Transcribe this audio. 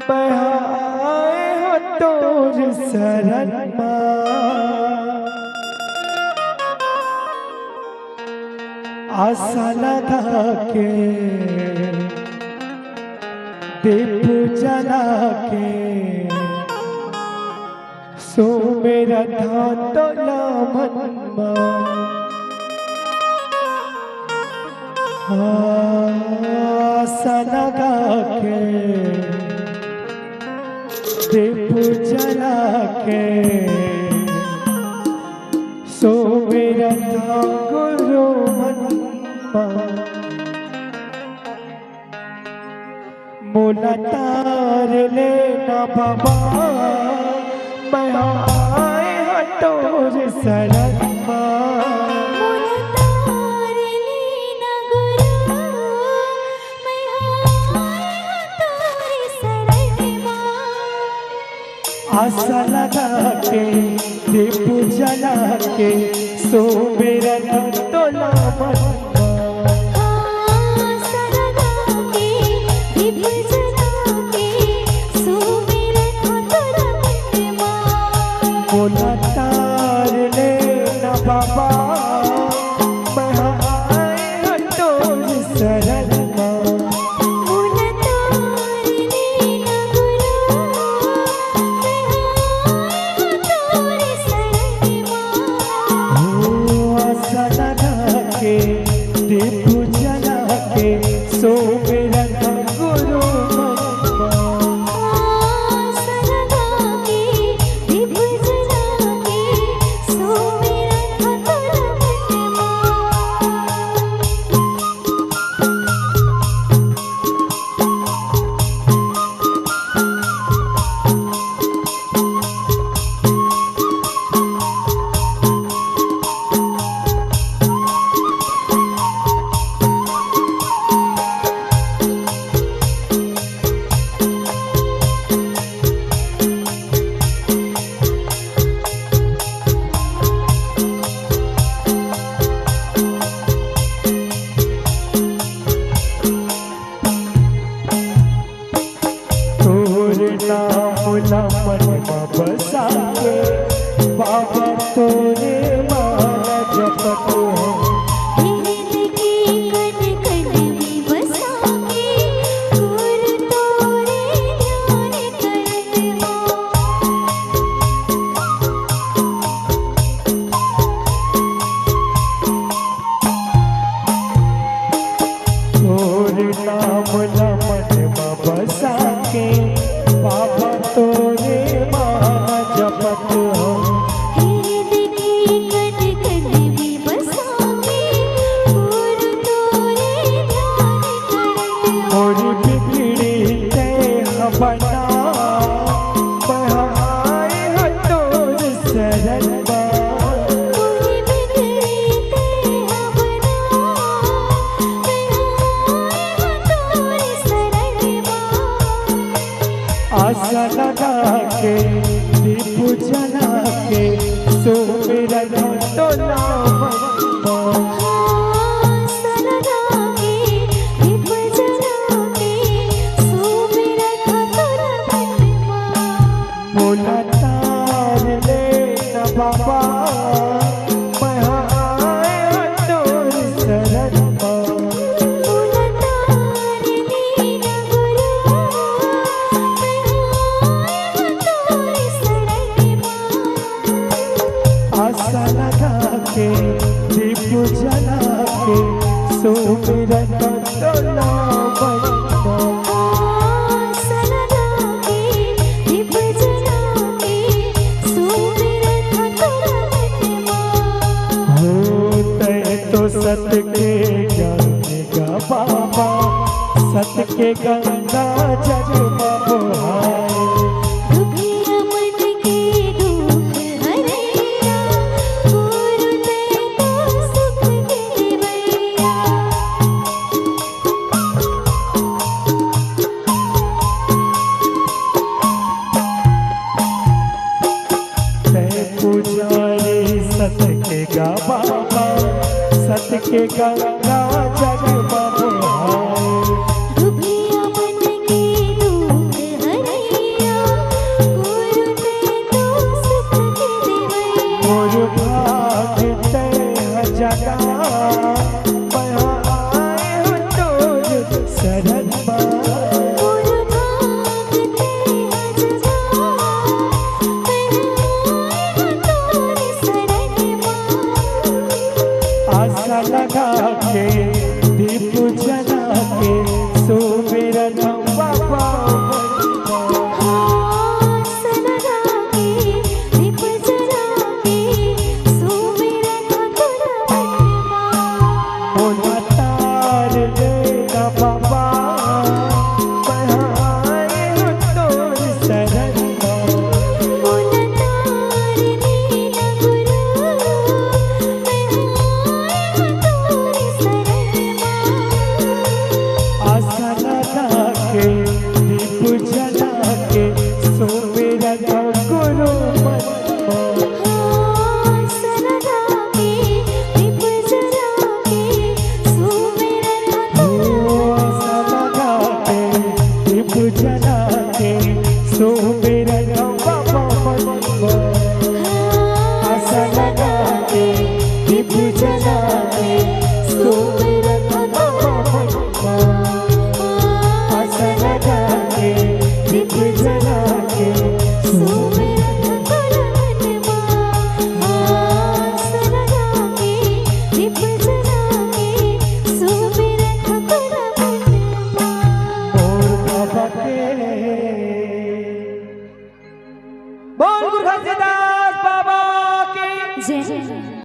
बहाए हो तोर शरण आशा लगा के दीप जला के सो मेरा था तो मनमा आशा लगा के दीप जला के सो मेरा था गुरु मनमा मोला तार लेना बाबा मैं आए हटोर शरण आशा लगा के दीप जला के सो मेरा तोला मोला तार लेना बाबा मैं आए हटोर शरण दीप जला के सो मेरा गुरु बसा के बाबा तोरे माला जपत तोरे नाम लमन बसा के बाबा तोरे जपत हो और बिगड़ी ते बना बहाए हटोर शरण आशा लगा के दीप जला के सो मेरा तोला मोला तार लेना बाबा मैं आए हटोर शरण आशा लगा के दीप जला के सो मेरा तोला तो सत के ज्ञान का बाबा सत के गंगा जग बहाए पुजारी सत के गा बाबा सत के गा